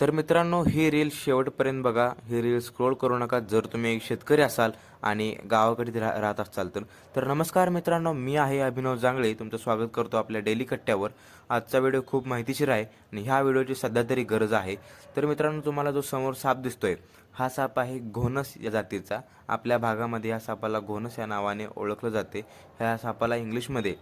तर मित्रांनो, ही रील शेवटपर्यंत बघा. ही रील स्क्रोल करू नका जर तुम्ही एक शेतकरी असाल आणि गावाकडे राहत असाल तर नमस्कार मित्रांनो, मी आहे अभिनव जांगळे. तुमचं स्वागत करतो आपल्या डेली कट्ट्यावर. आजचा व्हिडिओ खूप माहितीशीर आहे आणि ह्या व्हिडिओची सध्या तरी गरज आहे. तर मित्रांनो, तुम्हाला जो समोर साप दिसतोय, हा साप आहे घोणस या जातीचा. आपल्या भागामध्ये या सापाला घोणस या नावाने ओळखलं जाते. ह्या सापाला इंग्लिशमध्ये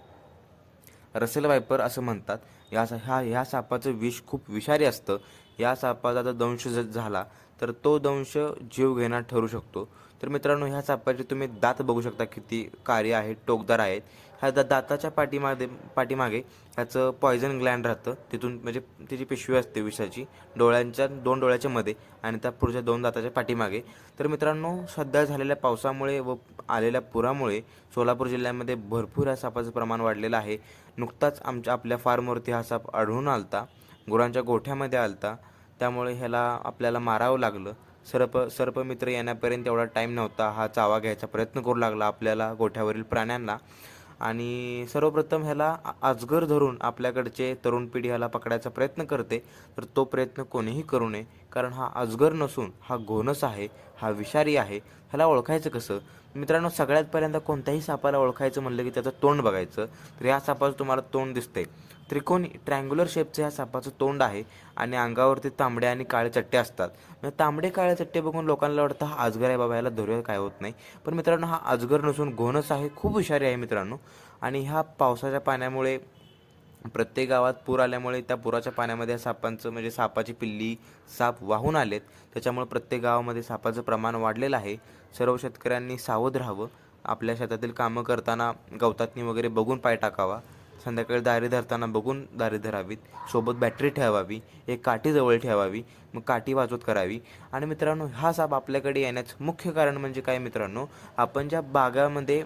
रसेल वायपर असं म्हणतात. ह्या सापाचं विष खूप विषारी असतं. या सापाचा जर दंश झाला तर तो दंश जीव घेणार ठरू शकतो. तर मित्रांनो, ह्या सापाचे तुम्ही दात बघू शकता, किती कार्य आहेत, टोकदार आहेत. ह्या दाताच्या पाठीमागे ह्याचं पॉयझन ग्लँड राहतं. तिथून म्हणजे त्याची पिशवी असते विषाची, दोन डोळ्याच्या मध्ये आणि त्या पुढच्या दोन दाताच्या पाठीमागे. तर मित्रांनो, सध्या झालेल्या पावसामुळे व आलेल्या पुरामुळे सोलापूर जिल्ह्यामध्ये भरपूर या सापाचं प्रमाण वाढलेलं आहे. नुकताच आपल्या फार्मवरती हा साप आढळून आलता, गुरांच्या गोठ्यामध्ये आलता. त्यामुळे ह्याला आपल्याला मारावं लागलं. सर्पमित्र येण्यापर्यंत एवढा टाईम नव्हता. हा चावा घ्यायचा प्रयत्न करू लागला आपल्याला, गोठ्यावरील प्राण्यांना. आणि सर्वप्रथम ह्याला अजगर धरून आपल्याकडचे तरुण पिढी ह्याला पकडायचा प्रयत्न करते. तर तो प्रयत्न कोणीही करू नये, कारण हा अजगर नसून हा घोणस आहे, हा विषारी आहे. ह्याला ओळखायचं कसं मित्रांनो? सगळ्यात पहिल्यांदा कोणत्याही सापाला ओळखायचं म्हणलं की त्याचं तोंड बघायचं. तर ह्या सापाचं तुम्हाला तोंड दिसतंय, त्रिकोणी ट्रँग्युलर शेपचं ह्या सापाचं तोंड आहे आणि अंगावरती तांबडे आणि काळे चट्टे असतात. म्हणजे तांबडे काळे चट्टे बघून लोकांना वाटतं हा अजगर आहे बाबा, ह्याला धरूया काय होत नाही. पण मित्रांनो, हा अजगर नसून घोणस आहे, खूप विषारी आहे मित्रांनो. आणि ह्या पावसाच्या पाण्यामुळे प्रत्येक गावात पूर आल्यामुळे त्या पुराच्या पाण्यामध्ये सापांचं म्हणजे सापाची पिल्ली, साप वाहून आलेत. त्याच्यामुळे प्रत्येक गावामध्ये सापाचं प्रमाण वाढलेलं आहे. सर्व शेतकऱ्यांनी सावध राहावं. आपल्या शेतातील कामं करताना गवतातनी वगैरे बघून पाय टाकावा. संध्याकाळी दारी धरताना बघून दारी धरावीत. सोबत बॅटरी ठेवावी, एक काठी जवळ ठेवावी, मग काठी वाजवत करावी. आणि मित्रांनो, हा साप आपल्याकडे येण्याचं मुख्य कारण म्हणजे काय मित्रांनो? आपण ज्या बागामध्ये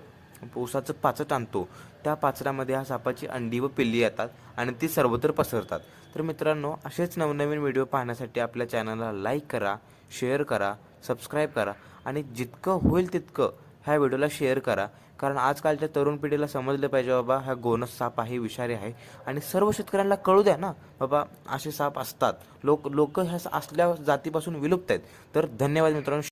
ऊसाचं पाचट आणतो, त्या पाचरामध्ये ह्या सापाची अंडी व पिल्ली येतात आणि ती सर्वत्र पसरतात. तर मित्रांनो, असेच नवनवीन व्हिडिओ पाहण्यासाठी आपल्या चॅनलला लाईक करा, शेअर करा, सबस्क्राईब करा आणि जितकं होईल तितकं ह्या व्हिडिओला शेअर करा. कारण आजकालच्या तरुण पिढीला समजलं पाहिजे बाबा, हा घोणस साप आहे, विषारी आहे. आणि सर्व शेतकऱ्यांना कळू द्या ना बाबा, असे साप असतात. लोक ह्या असल्या जातीपासून विलुप्त आहेत. तर धन्यवाद मित्रांनो.